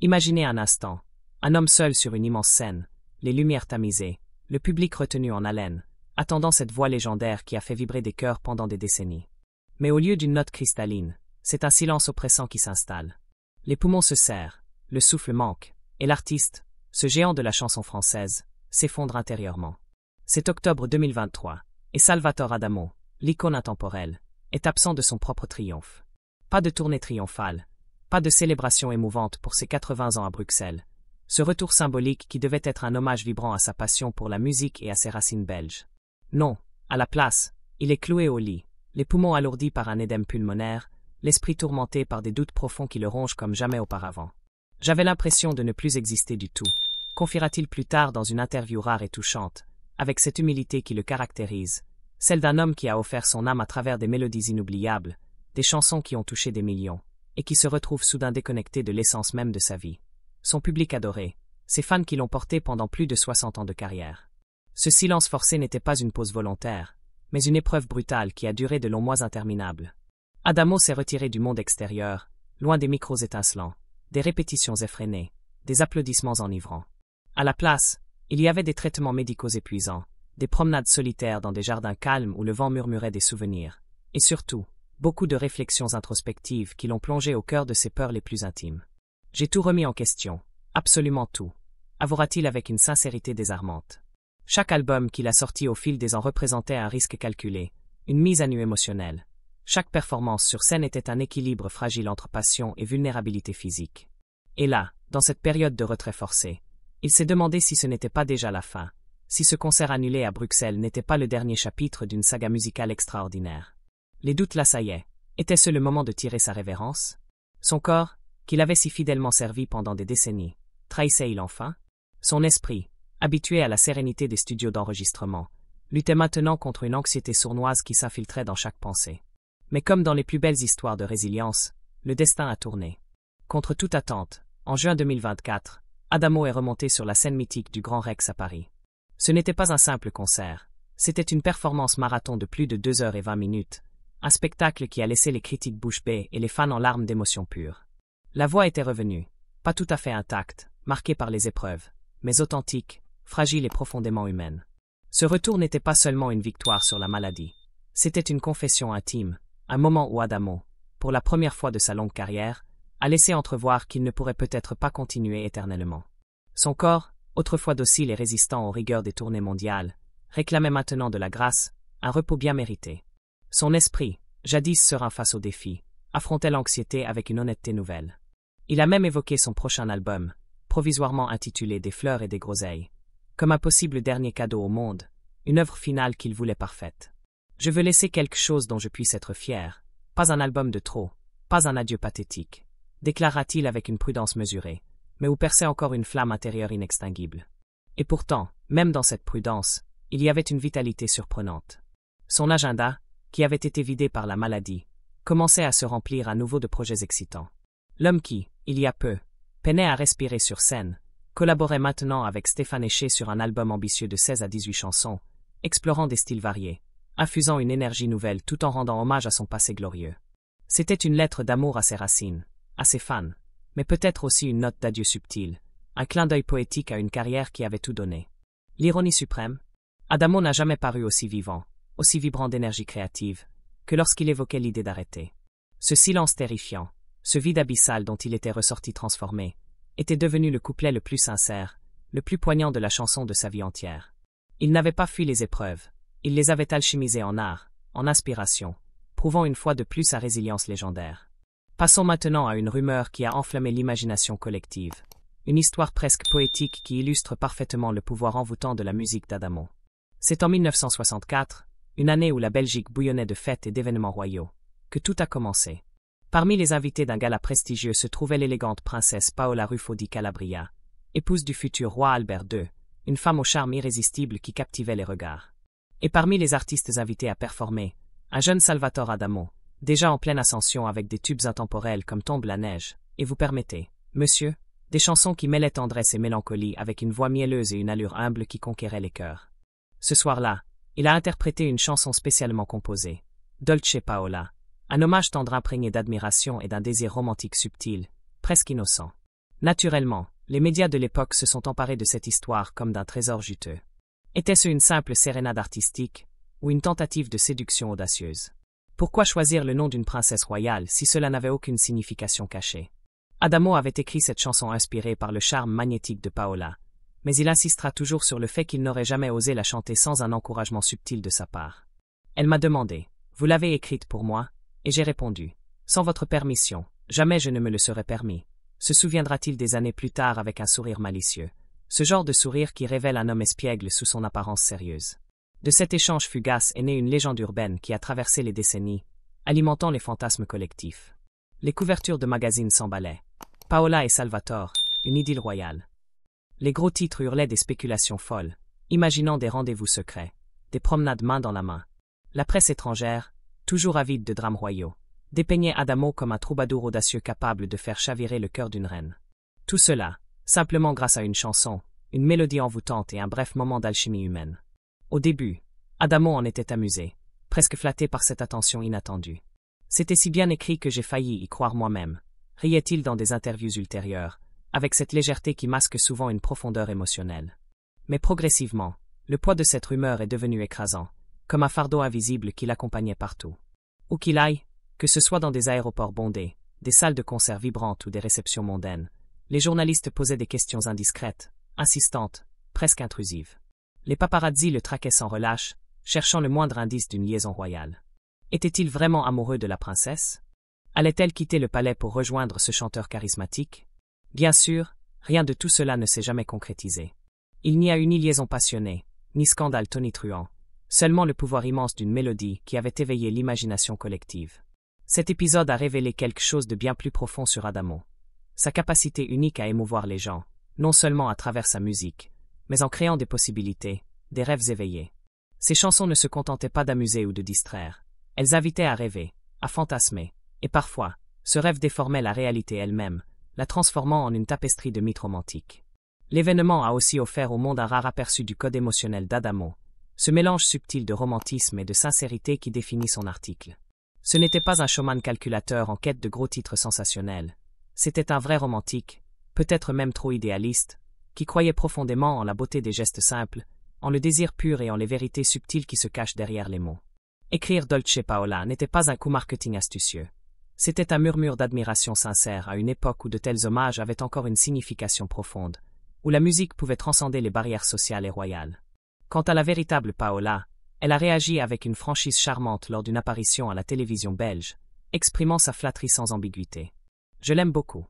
Imaginez un instant, un homme seul sur une immense scène, les lumières tamisées, le public retenu en haleine, attendant cette voix légendaire qui a fait vibrer des cœurs pendant des décennies. Mais au lieu d'une note cristalline, c'est un silence oppressant qui s'installe. Les poumons se serrent, le souffle manque, et l'artiste, ce géant de la chanson française, s'effondre intérieurement. C'est octobre 2023, et Salvatore Adamo, l'icône intemporelle, est absent de son propre triomphe. Pas de tournée triomphale, pas de célébration émouvante pour ses 80 ans à Bruxelles. Ce retour symbolique qui devait être un hommage vibrant à sa passion pour la musique et à ses racines belges. Non, à la place, il est cloué au lit, les poumons alourdis par un édème pulmonaire, l'esprit tourmenté par des doutes profonds qui le rongent comme jamais auparavant. J'avais l'impression de ne plus exister du tout, confiera-t-il plus tard dans une interview rare et touchante, avec cette humilité qui le caractérise, celle d'un homme qui a offert son âme à travers des mélodies inoubliables, des chansons qui ont touché des millions, et qui se retrouve soudain déconnecté de l'essence même de sa vie. Son public adoré, ses fans qui l'ont porté pendant plus de 60 ans de carrière. Ce silence forcé n'était pas une pause volontaire, mais une épreuve brutale qui a duré de longs mois interminables. Adamo s'est retiré du monde extérieur, loin des micros étincelants, des répétitions effrénées, des applaudissements enivrants. À la place, il y avait des traitements médicaux épuisants, des promenades solitaires dans des jardins calmes où le vent murmurait des souvenirs, et surtout, beaucoup de réflexions introspectives qui l'ont plongé au cœur de ses peurs les plus intimes. J'ai tout remis en question, absolument tout, avouera-t-il avec une sincérité désarmante. Chaque album qu'il a sorti au fil des ans représentait un risque calculé, une mise à nu émotionnelle. Chaque performance sur scène était un équilibre fragile entre passion et vulnérabilité physique. Et là, dans cette période de retrait forcé, il s'est demandé si ce n'était pas déjà la fin, si ce concert annulé à Bruxelles n'était pas le dernier chapitre d'une saga musicale extraordinaire. Les doutes l'assaillaient. Était-ce le moment de tirer sa révérence? Son corps, qu'il avait si fidèlement servi pendant des décennies, trahissait-il enfin? Son esprit, habitué à la sérénité des studios d'enregistrement, luttait maintenant contre une anxiété sournoise qui s'infiltrait dans chaque pensée. Mais comme dans les plus belles histoires de résilience, le destin a tourné. Contre toute attente, en juin 2024, Adamo est remonté sur la scène mythique du Grand Rex à Paris. Ce n'était pas un simple concert, c'était une performance marathon de plus de 2h20, un spectacle qui a laissé les critiques bouche bée et les fans en larmes d'émotion pure. La voix était revenue, pas tout à fait intacte, marquée par les épreuves, mais authentique, fragile et profondément humaine. Ce retour n'était pas seulement une victoire sur la maladie, c'était une confession intime, un moment où Adamo, pour la première fois de sa longue carrière, a laissé entrevoir qu'il ne pourrait peut-être pas continuer éternellement. Son corps, autrefois docile et résistant aux rigueurs des tournées mondiales, réclamait maintenant de la grâce, un repos bien mérité. Son esprit, jadis serein face aux défis, affrontait l'anxiété avec une honnêteté nouvelle. Il a même évoqué son prochain album, provisoirement intitulé Des fleurs et des groseilles, comme un possible dernier cadeau au monde, une œuvre finale qu'il voulait parfaite. Je veux laisser quelque chose dont je puisse être fier, pas un album de trop, pas un adieu pathétique, déclara-t-il avec une prudence mesurée, mais où perçait encore une flamme intérieure inextinguible. Et pourtant, même dans cette prudence, il y avait une vitalité surprenante. Son agenda, qui avait été vidé par la maladie, commençait à se remplir à nouveau de projets excitants. L'homme qui, il y a peu, peinait à respirer sur scène, collaborait maintenant avec Stéphane Eché sur un album ambitieux de 16 à 18 chansons, explorant des styles variés, infusant une énergie nouvelle tout en rendant hommage à son passé glorieux. C'était une lettre d'amour à ses racines, à ses fans, mais peut-être aussi une note d'adieu subtile, un clin d'œil poétique à une carrière qui avait tout donné. L'ironie suprême? Adamo n'a jamais paru aussi vivant, aussi vibrant d'énergie créative, que lorsqu'il évoquait l'idée d'arrêter. Ce silence terrifiant, ce vide abyssal dont il était ressorti transformé, était devenu le couplet le plus sincère, le plus poignant de la chanson de sa vie entière. Il n'avait pas fui les épreuves, il les avait alchimisées en art, en inspiration, prouvant une fois de plus sa résilience légendaire. Passons maintenant à une rumeur qui a enflammé l'imagination collective, une histoire presque poétique qui illustre parfaitement le pouvoir envoûtant de la musique d'Adamo. C'est en 1964, une année où la Belgique bouillonnait de fêtes et d'événements royaux, que tout a commencé. Parmi les invités d'un gala prestigieux se trouvait l'élégante princesse Paola Ruffo di Calabria, épouse du futur roi Albert II, une femme au charme irrésistible qui captivait les regards. Et parmi les artistes invités à performer, un jeune Salvatore Adamo, déjà en pleine ascension avec des tubes intemporels comme Tombe la neige, et vous permettez, monsieur, des chansons qui mêlaient tendresse et mélancolie avec une voix mielleuse et une allure humble qui conquérait les cœurs. Ce soir-là, il a interprété une chanson spécialement composée, Dolce Paola, un hommage tendre imprégné d'admiration et d'un désir romantique subtil, presque innocent. Naturellement, les médias de l'époque se sont emparés de cette histoire comme d'un trésor juteux. Était-ce une simple sérénade artistique, ou une tentative de séduction audacieuse? Pourquoi choisir le nom d'une princesse royale si cela n'avait aucune signification cachée? Adamo avait écrit cette chanson inspirée par le charme magnétique de Paola, mais il insistera toujours sur le fait qu'il n'aurait jamais osé la chanter sans un encouragement subtil de sa part. Elle m'a demandé, « Vous l'avez écrite pour moi ?» Et j'ai répondu, « Sans votre permission, jamais je ne me le serais permis. » Se souviendra-t-il des années plus tard avec un sourire malicieux, ce genre de sourire qui révèle un homme espiègle sous son apparence sérieuse. De cet échange fugace est née une légende urbaine qui a traversé les décennies, alimentant les fantasmes collectifs. Les couvertures de magazines s'emballaient. Paola et Salvatore, une idylle royale. Les gros titres hurlaient des spéculations folles, imaginant des rendez-vous secrets, des promenades main dans la main. La presse étrangère, toujours avide de drames royaux, dépeignait Adamo comme un troubadour audacieux capable de faire chavirer le cœur d'une reine. Tout cela, simplement grâce à une chanson, une mélodie envoûtante et un bref moment d'alchimie humaine. Au début, Adamo en était amusé, presque flatté par cette attention inattendue. C'était si bien écrit que j'ai failli y croire moi-même, riait-il dans des interviews ultérieures, avec cette légèreté qui masque souvent une profondeur émotionnelle. Mais progressivement, le poids de cette rumeur est devenu écrasant, comme un fardeau invisible qui l'accompagnait partout. Où qu'il aille, que ce soit dans des aéroports bondés, des salles de concert vibrantes ou des réceptions mondaines, les journalistes posaient des questions indiscrètes, insistantes, presque intrusives. Les paparazzis le traquaient sans relâche, cherchant le moindre indice d'une liaison royale. Était-il vraiment amoureux de la princesse? Allait-elle quitter le palais pour rejoindre ce chanteur charismatique? Bien sûr, rien de tout cela ne s'est jamais concrétisé. Il n'y a eu ni liaison passionnée, ni scandale tonitruant, seulement le pouvoir immense d'une mélodie qui avait éveillé l'imagination collective. Cet épisode a révélé quelque chose de bien plus profond sur Adamo. Sa capacité unique à émouvoir les gens, non seulement à travers sa musique, mais en créant des possibilités, des rêves éveillés. Ses chansons ne se contentaient pas d'amuser ou de distraire. Elles invitaient à rêver, à fantasmer, et parfois, ce rêve déformait la réalité elle-même, la transformant en une tapisserie de mythes romantiques. L'événement a aussi offert au monde un rare aperçu du code émotionnel d'Adamo, ce mélange subtil de romantisme et de sincérité qui définit son article. Ce n'était pas un showman calculateur en quête de gros titres sensationnels. C'était un vrai romantique, peut-être même trop idéaliste, qui croyait profondément en la beauté des gestes simples, en le désir pur et en les vérités subtiles qui se cachent derrière les mots. Écrire Dolce Paola n'était pas un coup marketing astucieux. C'était un murmure d'admiration sincère à une époque où de tels hommages avaient encore une signification profonde, où la musique pouvait transcender les barrières sociales et royales. Quant à la véritable Paola, elle a réagi avec une franchise charmante lors d'une apparition à la télévision belge, exprimant sa flatterie sans ambiguïté. « Je l'aime beaucoup.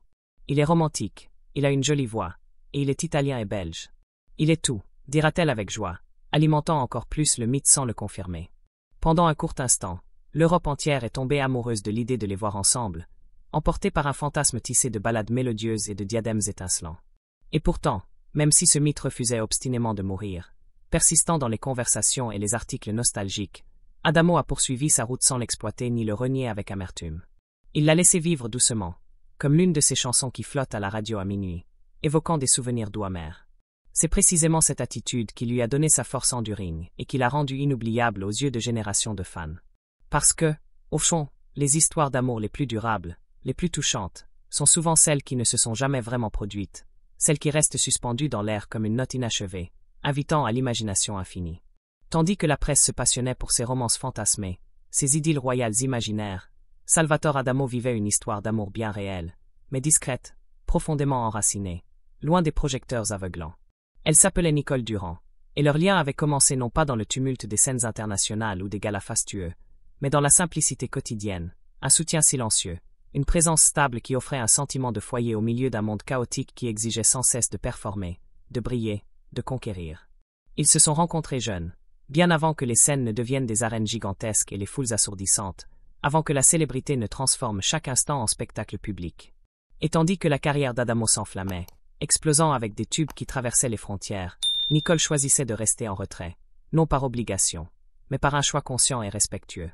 Il est romantique, il a une jolie voix, et il est italien et belge. Il est tout, dira-t-elle avec joie, alimentant encore plus le mythe sans le confirmer. Pendant un court instant, l'Europe entière est tombée amoureuse de l'idée de les voir ensemble, emportée par un fantasme tissé de ballades mélodieuses et de diadèmes étincelants. Et pourtant, même si ce mythe refusait obstinément de mourir, persistant dans les conversations et les articles nostalgiques, Adamo a poursuivi sa route sans l'exploiter ni le renier avec amertume. Il l'a laissé vivre doucement, comme l'une de ces chansons qui flottent à la radio à minuit, évoquant des souvenirs doux amers. C'est précisément cette attitude qui lui a donné sa force enduring et qui l'a rendu inoubliable aux yeux de générations de fans. Parce que, au fond, les histoires d'amour les plus durables, les plus touchantes, sont souvent celles qui ne se sont jamais vraiment produites, celles qui restent suspendues dans l'air comme une note inachevée, invitant à l'imagination infinie. Tandis que la presse se passionnait pour ces romances fantasmées, ces idylles royales imaginaires, Salvatore Adamo vivait une histoire d'amour bien réelle, mais discrète, profondément enracinée, loin des projecteurs aveuglants. Elle s'appelait Nicole Durand, et leur lien avait commencé non pas dans le tumulte des scènes internationales ou des galas fastueux, mais dans la simplicité quotidienne, un soutien silencieux, une présence stable qui offrait un sentiment de foyer au milieu d'un monde chaotique qui exigeait sans cesse de performer, de briller, de conquérir. Ils se sont rencontrés jeunes, bien avant que les scènes ne deviennent des arènes gigantesques et les foules assourdissantes, avant que la célébrité ne transforme chaque instant en spectacle public. Et tandis que la carrière d'Adamo s'enflammait, explosant avec des tubes qui traversaient les frontières, Nicole choisissait de rester en retrait, non par obligation, mais par un choix conscient et respectueux.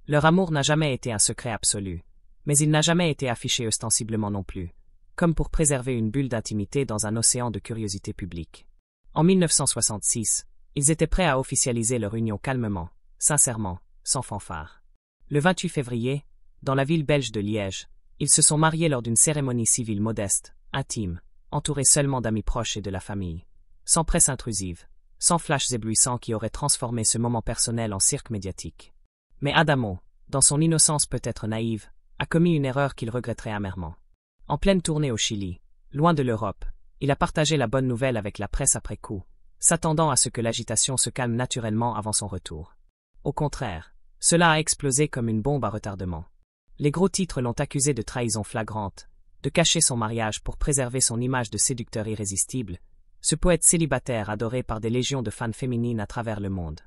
Leur amour n'a jamais été un secret absolu, mais il n'a jamais été affiché ostensiblement non plus, comme pour préserver une bulle d'intimité dans un océan de curiosité publique. En 1966, ils étaient prêts à officialiser leur union calmement, sincèrement, sans fanfare. Le 28 février, dans la ville belge de Liège, ils se sont mariés lors d'une cérémonie civile modeste, intime, entouré seulement d'amis proches et de la famille. Sans presse intrusive, sans flashs éblouissants qui auraient transformé ce moment personnel en cirque médiatique. Mais Adamo, dans son innocence peut-être naïve, a commis une erreur qu'il regretterait amèrement. En pleine tournée au Chili, loin de l'Europe, il a partagé la bonne nouvelle avec la presse après coup, s'attendant à ce que l'agitation se calme naturellement avant son retour. Au contraire, cela a explosé comme une bombe à retardement. Les gros titres l'ont accusé de trahison flagrante, de cacher son mariage pour préserver son image de séducteur irrésistible, ce poète célibataire adoré par des légions de fans féminines à travers le monde.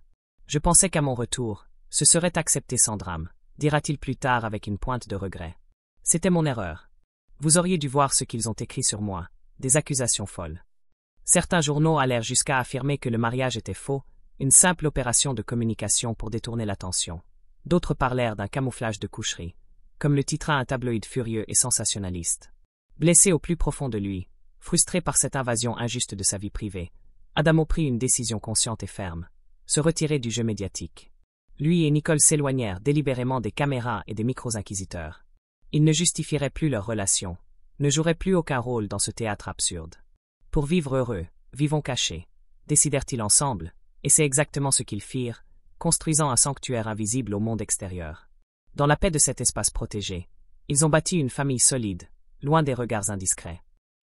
Je pensais qu'à mon retour, ce serait accepté sans drame, dira-t-il plus tard avec une pointe de regret. C'était mon erreur. Vous auriez dû voir ce qu'ils ont écrit sur moi, des accusations folles. Certains journaux allèrent jusqu'à affirmer que le mariage était faux, une simple opération de communication pour détourner l'attention. D'autres parlèrent d'un camouflage de coucherie, comme le titra un tabloïd furieux et sensationnaliste. Blessé au plus profond de lui, frustré par cette invasion injuste de sa vie privée, Adamo prit une décision consciente et ferme, se retirer du jeu médiatique. Lui et Nicole s'éloignèrent délibérément des caméras et des micros-inquisiteurs. Ils ne justifieraient plus leur relation, ne joueraient plus aucun rôle dans ce théâtre absurde. Pour vivre heureux, vivons cachés, décidèrent-ils ensemble, et c'est exactement ce qu'ils firent, construisant un sanctuaire invisible au monde extérieur. Dans la paix de cet espace protégé, ils ont bâti une famille solide, loin des regards indiscrets.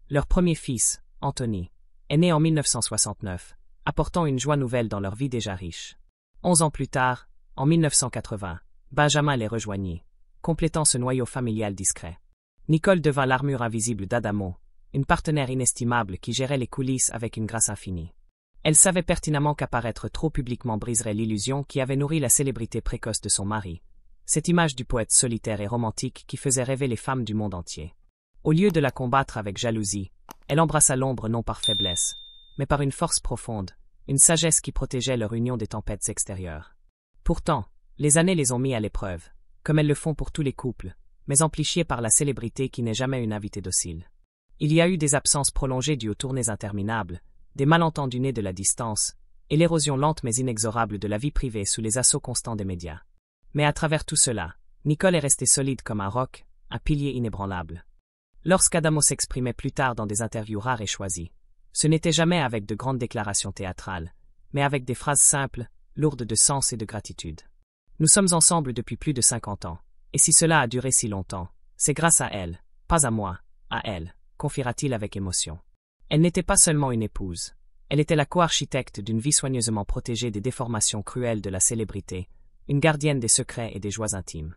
Leur premier fils, Anthony, est né en 1969, apportant une joie nouvelle dans leur vie déjà riche. 11 ans plus tard, en 1980, Benjamin les rejoignit, complétant ce noyau familial discret. Nicole devint l'armure invisible d'Adamo, une partenaire inestimable qui gérait les coulisses avec une grâce infinie. Elle savait pertinemment qu'apparaître trop publiquement briserait l'illusion qui avait nourri la célébrité précoce de son mari, cette image du poète solitaire et romantique qui faisait rêver les femmes du monde entier. Au lieu de la combattre avec jalousie, elle embrassa l'ombre non par faiblesse, mais par une force profonde, une sagesse qui protégeait leur union des tempêtes extérieures. Pourtant, les années les ont mis à l'épreuve, comme elles le font pour tous les couples, mais amplifiées par la célébrité qui n'est jamais une invitée docile. Il y a eu des absences prolongées dues aux tournées interminables, des malentendus nés de la distance, et l'érosion lente mais inexorable de la vie privée sous les assauts constants des médias. Mais à travers tout cela, Nicole est restée solide comme un roc, un pilier inébranlable. Lorsqu'Adamo s'exprimait plus tard dans des interviews rares et choisies, ce n'était jamais avec de grandes déclarations théâtrales, mais avec des phrases simples, lourdes de sens et de gratitude. Nous sommes ensemble depuis plus de 50 ans, et si cela a duré si longtemps, c'est grâce à elle, pas à moi, à elle, confiera-t-il avec émotion. Elle n'était pas seulement une épouse, elle était la co-architecte d'une vie soigneusement protégée des déformations cruelles de la célébrité, une gardienne des secrets et des joies intimes.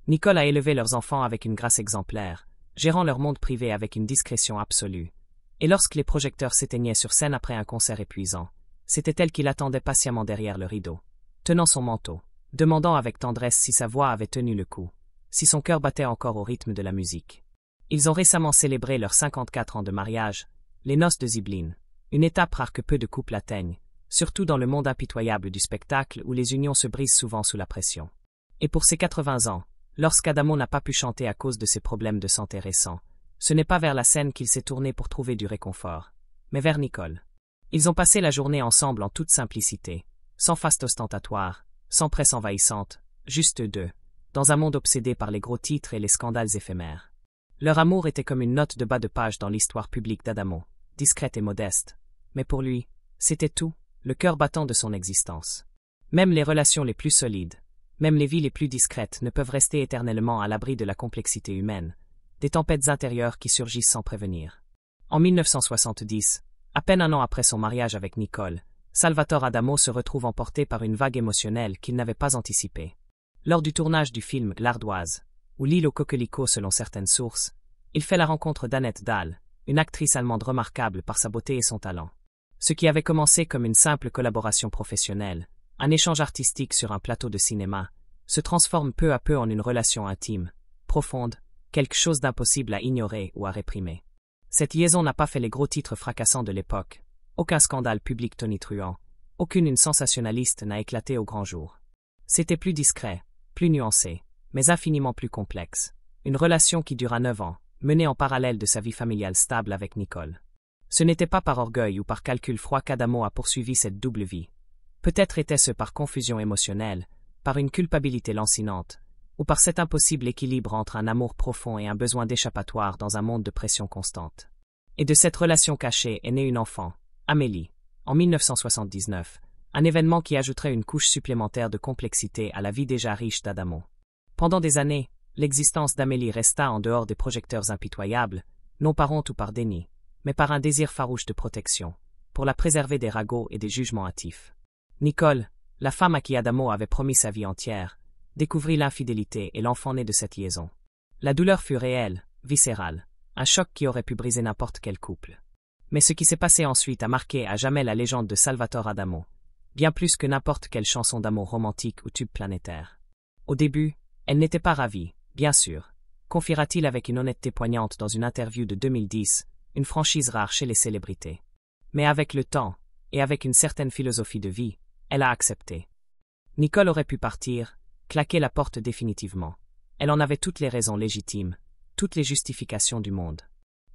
Nicole a élevé leurs enfants avec une grâce exemplaire, gérant leur monde privé avec une discrétion absolue. Et lorsque les projecteurs s'éteignaient sur scène après un concert épuisant, c'était elle qui l'attendait patiemment derrière le rideau, tenant son manteau, demandant avec tendresse si sa voix avait tenu le coup, si son cœur battait encore au rythme de la musique. Ils ont récemment célébré leurs 54 ans de mariage, les noces de Zibline, une étape rare que peu de couples atteignent, surtout dans le monde impitoyable du spectacle où les unions se brisent souvent sous la pression. Et pour ses 80 ans, lorsqu'Adamo n'a pas pu chanter à cause de ses problèmes de santé récents, ce n'est pas vers la scène qu'il s'est tourné pour trouver du réconfort, mais vers Nicole. Ils ont passé la journée ensemble en toute simplicité, sans faste ostentatoire, sans presse envahissante, juste eux deux, dans un monde obsédé par les gros titres et les scandales éphémères. Leur amour était comme une note de bas de page dans l'histoire publique d'Adamo, discrète et modeste, mais pour lui, c'était tout, le cœur battant de son existence. Même les relations les plus solides, même les vies les plus discrètes ne peuvent rester éternellement à l'abri de la complexité humaine, des tempêtes intérieures qui surgissent sans prévenir. En 1970, à peine un an après son mariage avec Nicole, Salvatore Adamo se retrouve emporté par une vague émotionnelle qu'il n'avait pas anticipée. Lors du tournage du film L'Ardoise, ou L'île aux coquelicots selon certaines sources, il fait la rencontre d'Annette Dahl, une actrice allemande remarquable par sa beauté et son talent. Ce qui avait commencé comme une simple collaboration professionnelle, un échange artistique sur un plateau de cinéma, se transforme peu à peu en une relation intime, profonde, quelque chose d'impossible à ignorer ou à réprimer. Cette liaison n'a pas fait les gros titres fracassants de l'époque, aucun scandale public tonitruant, aucune sensationnaliste n'a éclaté au grand jour. C'était plus discret, plus nuancé, mais infiniment plus complexe. Une relation qui dura 9 ans, menée en parallèle de sa vie familiale stable avec Nicole. Ce n'était pas par orgueil ou par calcul froid qu'Adamo a poursuivi cette double vie. Peut-être était-ce par confusion émotionnelle, par une culpabilité lancinante, ou par cet impossible équilibre entre un amour profond et un besoin d'échappatoire dans un monde de pression constante. Et de cette relation cachée est née une enfant, Amélie, en 1979, un événement qui ajouterait une couche supplémentaire de complexité à la vie déjà riche d'Adamo. Pendant des années, l'existence d'Amélie resta en dehors des projecteurs impitoyables, non par honte ou par déni, mais par un désir farouche de protection, pour la préserver des ragots et des jugements hâtifs. Nicole, la femme à qui Adamo avait promis sa vie entière, découvrit l'infidélité et l'enfant né de cette liaison. La douleur fut réelle, viscérale, un choc qui aurait pu briser n'importe quel couple. Mais ce qui s'est passé ensuite a marqué à jamais la légende de Salvatore Adamo, bien plus que n'importe quelle chanson d'amour romantique ou tube planétaire. Au début, elle n'était pas ravie, bien sûr, confiera-t-il avec une honnêteté poignante dans une interview de 2010, une franchise rare chez les célébrités. Mais avec le temps, et avec une certaine philosophie de vie, elle a accepté. Nicole aurait pu partir, claquer la porte définitivement. Elle en avait toutes les raisons légitimes, toutes les justifications du monde.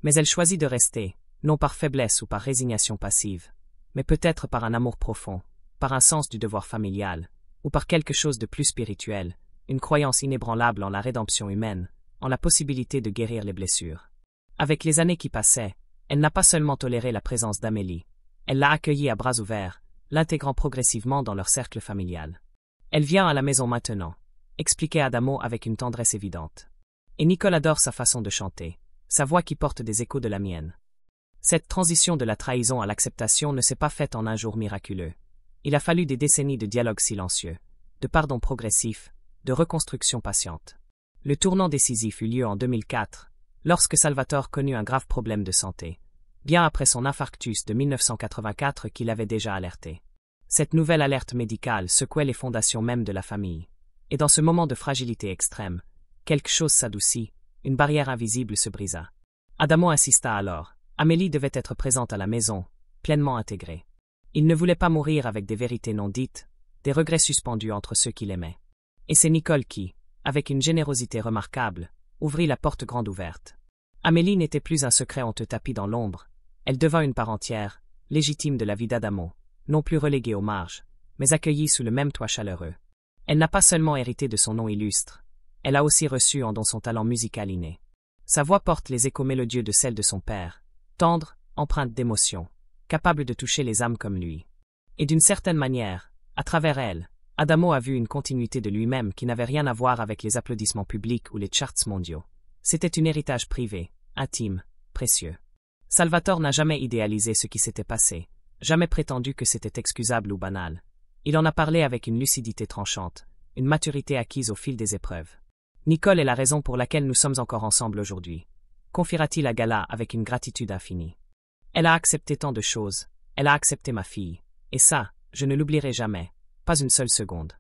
Mais elle choisit de rester, non par faiblesse ou par résignation passive, mais peut-être par un amour profond, par un sens du devoir familial, ou par quelque chose de plus spirituel, une croyance inébranlable en la rédemption humaine, en la possibilité de guérir les blessures. Avec les années qui passaient, elle n'a pas seulement toléré la présence d'Amélie, elle l'a accueillie à bras ouverts, l'intégrant progressivement dans leur cercle familial. Elle vient à la maison maintenant, expliquait Adamo avec une tendresse évidente. Et Nicole adore sa façon de chanter, sa voix qui porte des échos de la mienne. Cette transition de la trahison à l'acceptation ne s'est pas faite en un jour miraculeux. Il a fallu des décennies de dialogue silencieux, de pardon progressif, de reconstruction patiente. Le tournant décisif eut lieu en 2004, lorsque Salvatore connut un grave problème de santé, bien après son infarctus de 1984 qui l'avait déjà alerté. Cette nouvelle alerte médicale secouait les fondations mêmes de la famille. Et dans ce moment de fragilité extrême, quelque chose s'adoucit, une barrière invisible se brisa. Adamo insista alors. Amélie devait être présente à la maison, pleinement intégrée. Il ne voulait pas mourir avec des vérités non dites, des regrets suspendus entre ceux qui l'aimaient. Et c'est Nicole qui, avec une générosité remarquable, ouvrit la porte grande ouverte. Amélie n'était plus un secret honteux tapi dans l'ombre, elle devint une part entière, légitime de la vie d'Adamo, non plus reléguée aux marges, mais accueillie sous le même toit chaleureux. Elle n'a pas seulement hérité de son nom illustre, elle a aussi reçu en don son talent musical inné. Sa voix porte les échos mélodieux de celle de son père, tendre, empreinte d'émotion, capable de toucher les âmes comme lui. Et d'une certaine manière, à travers elle, Adamo a vu une continuité de lui-même qui n'avait rien à voir avec les applaudissements publics ou les charts mondiaux. C'était un héritage privé, intime, précieux. Salvatore n'a jamais idéalisé ce qui s'était passé, jamais prétendu que c'était excusable ou banal. Il en a parlé avec une lucidité tranchante, une maturité acquise au fil des épreuves. Nicole est la raison pour laquelle nous sommes encore ensemble aujourd'hui, confiera-t-il à Gala avec une gratitude infinie. Elle a accepté tant de choses, elle a accepté ma fille, et ça, je ne l'oublierai jamais, pas une seule seconde.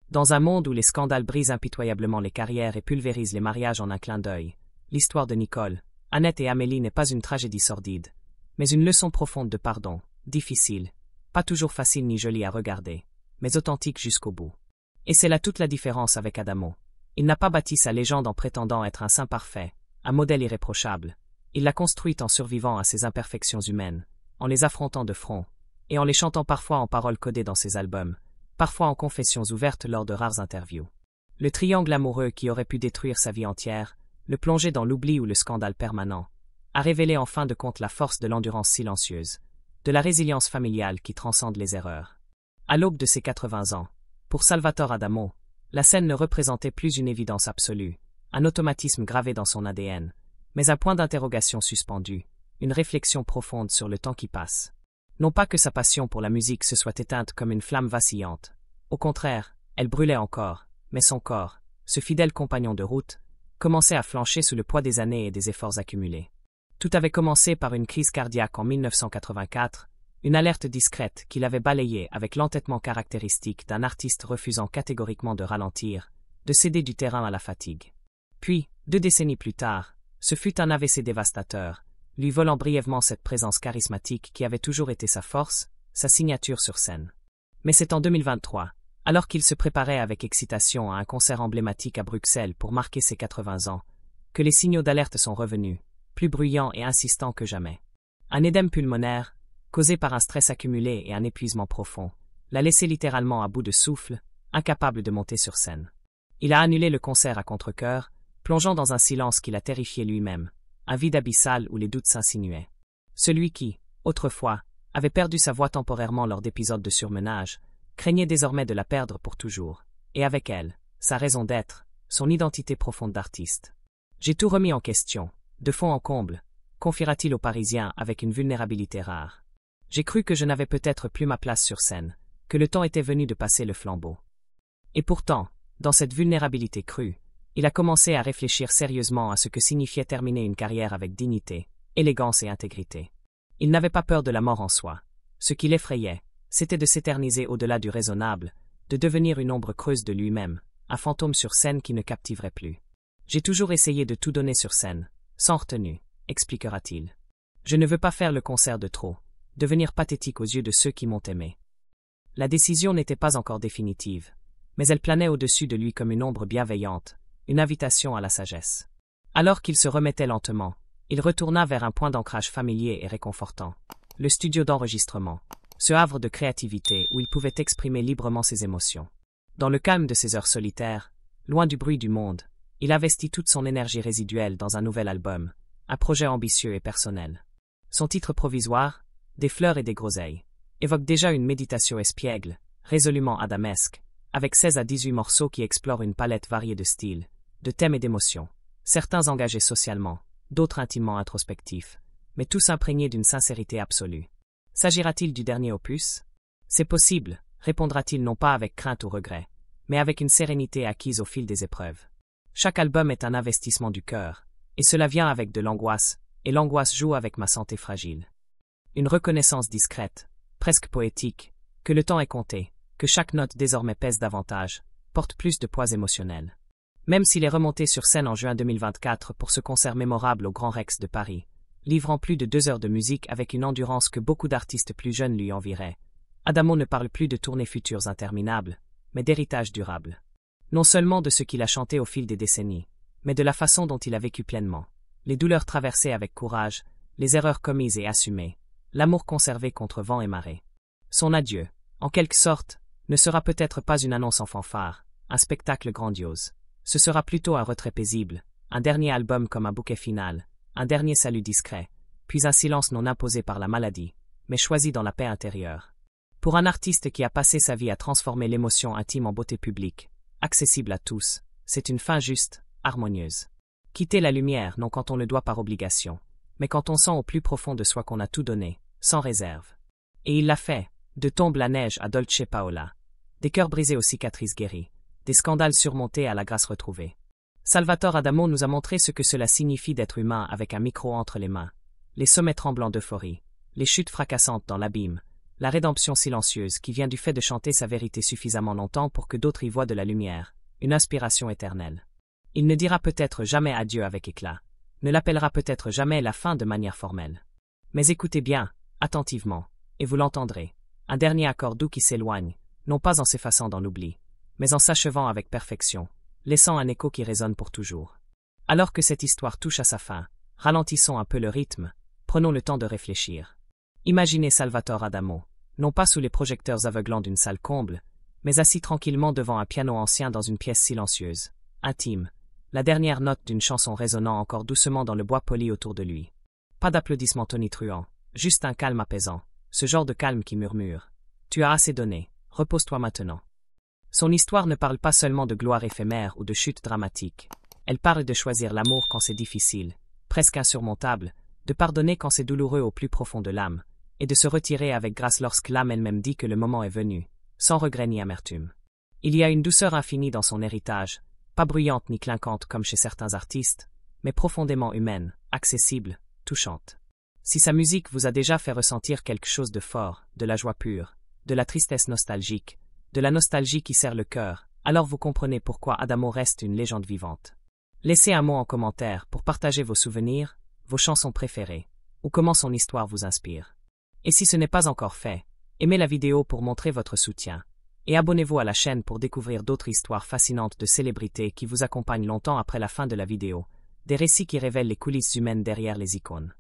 Dans un monde où les scandales brisent impitoyablement les carrières et pulvérisent les mariages en un clin d'œil, l'histoire de Nicole, Annette et Amélie n'est pas une tragédie sordide, mais une leçon profonde de pardon, difficile, pas toujours facile ni jolie à regarder, mais authentique jusqu'au bout. Et c'est là toute la différence avec Adamo. Il n'a pas bâti sa légende en prétendant être un saint parfait, un modèle irréprochable. Il l'a construite en survivant à ses imperfections humaines, en les affrontant de front, et en les chantant parfois en paroles codées dans ses albums, parfois en confessions ouvertes lors de rares interviews. Le triangle amoureux qui aurait pu détruire sa vie entière, le plonger dans l'oubli ou le scandale permanent, a révélé en fin de compte la force de l'endurance silencieuse, de la résilience familiale qui transcende les erreurs. À l'aube de ses 80 ans, pour Salvatore Adamo, la scène ne représentait plus une évidence absolue, un automatisme gravé dans son ADN, mais un point d'interrogation suspendu, une réflexion profonde sur le temps qui passe. Non pas que sa passion pour la musique se soit éteinte comme une flamme vacillante. Au contraire, elle brûlait encore, mais son corps, ce fidèle compagnon de route, commençait à flancher sous le poids des années et des efforts accumulés. Tout avait commencé par une crise cardiaque en 1984, une alerte discrète qu'il avait balayée avec l'entêtement caractéristique d'un artiste refusant catégoriquement de ralentir, de céder du terrain à la fatigue. Puis, 2 décennies plus tard, ce fut un AVC dévastateur, lui volant brièvement cette présence charismatique qui avait toujours été sa force, sa signature sur scène. Mais c'est en 2023, alors qu'il se préparait avec excitation à un concert emblématique à Bruxelles pour marquer ses 80 ans, que les signaux d'alerte sont revenus, plus bruyants et insistants que jamais. Un édème pulmonaire, causé par un stress accumulé et un épuisement profond, l'a laissé littéralement à bout de souffle, incapable de monter sur scène. Il a annulé le concert à contre-cœur, plongeant dans un silence qui l'a terrifié lui-même, un vide abyssal où les doutes s'insinuaient. Celui qui, autrefois, avait perdu sa voix temporairement lors d'épisodes de surmenage, craignait désormais de la perdre pour toujours, et avec elle, sa raison d'être, son identité profonde d'artiste. J'ai tout remis en question, de fond en comble, confiera-t-il aux Parisiens avec une vulnérabilité rare. J'ai cru que je n'avais peut-être plus ma place sur scène, que le temps était venu de passer le flambeau. Et pourtant, dans cette vulnérabilité crue, il a commencé à réfléchir sérieusement à ce que signifiait terminer une carrière avec dignité, élégance et intégrité. Il n'avait pas peur de la mort en soi. Ce qui l'effrayait, c'était de s'éterniser au-delà du raisonnable, de devenir une ombre creuse de lui-même, un fantôme sur scène qui ne captiverait plus. J'ai toujours essayé de tout donner sur scène, sans retenue, expliquera-t-il. Je ne veux pas faire le concert de trop, devenir pathétique aux yeux de ceux qui m'ont aimé. La décision n'était pas encore définitive, mais elle planait au-dessus de lui comme une ombre bienveillante, une invitation à la sagesse. Alors qu'il se remettait lentement, il retourna vers un point d'ancrage familier et réconfortant. Le studio d'enregistrement, ce havre de créativité où il pouvait exprimer librement ses émotions. Dans le calme de ses heures solitaires, loin du bruit du monde, il investit toute son énergie résiduelle dans un nouvel album, un projet ambitieux et personnel. Son titre provisoire, Des fleurs et des groseilles, évoque déjà une méditation espiègle, résolument adamesque, avec 16 à 18 morceaux qui explorent une palette variée de styles, de thèmes et d'émotions, certains engagés socialement, d'autres intimement introspectifs, mais tous imprégnés d'une sincérité absolue. S'agira-t-il du dernier opus? C'est possible, répondra-t-il non pas avec crainte ou regret, mais avec une sérénité acquise au fil des épreuves. Chaque album est un investissement du cœur, et cela vient avec de l'angoisse, et l'angoisse joue avec ma santé fragile. Une reconnaissance discrète, presque poétique, que le temps est compté, que chaque note désormais pèse davantage, porte plus de poids émotionnel. Même s'il est remonté sur scène en juin 2024 pour ce concert mémorable au Grand Rex de Paris, livrant plus de 2 heures de musique avec une endurance que beaucoup d'artistes plus jeunes lui envieraient, Adamo ne parle plus de tournées futures interminables, mais d'héritage durable. Non seulement de ce qu'il a chanté au fil des décennies, mais de la façon dont il a vécu pleinement, les douleurs traversées avec courage, les erreurs commises et assumées, l'amour conservé contre vent et marée. Son adieu, en quelque sorte, ne sera peut-être pas une annonce en fanfare, un spectacle grandiose. Ce sera plutôt un retrait paisible, un dernier album comme un bouquet final, un dernier salut discret, puis un silence non imposé par la maladie, mais choisi dans la paix intérieure. Pour un artiste qui a passé sa vie à transformer l'émotion intime en beauté publique, accessible à tous, c'est une fin juste, harmonieuse. Quitter la lumière non quand on le doit par obligation, mais quand on sent au plus profond de soi qu'on a tout donné, sans réserve. Et il l'a fait, de Tombe la neige à Dolce Paola, des cœurs brisés aux cicatrices guéries, des scandales surmontés à la grâce retrouvée. Salvatore Adamo nous a montré ce que cela signifie d'être humain avec un micro entre les mains, les sommets tremblants d'euphorie, les chutes fracassantes dans l'abîme, la rédemption silencieuse qui vient du fait de chanter sa vérité suffisamment longtemps pour que d'autres y voient de la lumière, une inspiration éternelle. Il ne dira peut-être jamais adieu avec éclat, ne l'appellera peut-être jamais la fin de manière formelle. Mais écoutez bien, attentivement, et vous l'entendrez, un dernier accord doux qui s'éloigne, non pas en s'effaçant dans l'oubli, mais en s'achevant avec perfection, laissant un écho qui résonne pour toujours. Alors que cette histoire touche à sa fin, ralentissons un peu le rythme, prenons le temps de réfléchir. Imaginez Salvatore Adamo, non pas sous les projecteurs aveuglants d'une salle comble, mais assis tranquillement devant un piano ancien dans une pièce silencieuse, intime, la dernière note d'une chanson résonnant encore doucement dans le bois poli autour de lui. Pas d'applaudissements tonitruants, juste un calme apaisant, ce genre de calme qui murmure. Tu as assez donné, repose-toi maintenant. Son histoire ne parle pas seulement de gloire éphémère ou de chute dramatique. Elle parle de choisir l'amour quand c'est difficile, presque insurmontable, de pardonner quand c'est douloureux au plus profond de l'âme, et de se retirer avec grâce lorsque l'âme elle-même dit que le moment est venu, sans regret ni amertume. Il y a une douceur infinie dans son héritage, pas bruyante ni clinquante comme chez certains artistes, mais profondément humaine, accessible, touchante. Si sa musique vous a déjà fait ressentir quelque chose de fort, de la joie pure, de la tristesse nostalgique, de la nostalgie qui serre le cœur, alors vous comprenez pourquoi Adamo reste une légende vivante. Laissez un mot en commentaire pour partager vos souvenirs, vos chansons préférées, ou comment son histoire vous inspire. Et si ce n'est pas encore fait, aimez la vidéo pour montrer votre soutien, et abonnez-vous à la chaîne pour découvrir d'autres histoires fascinantes de célébrités qui vous accompagnent longtemps après la fin de la vidéo, des récits qui révèlent les coulisses humaines derrière les icônes.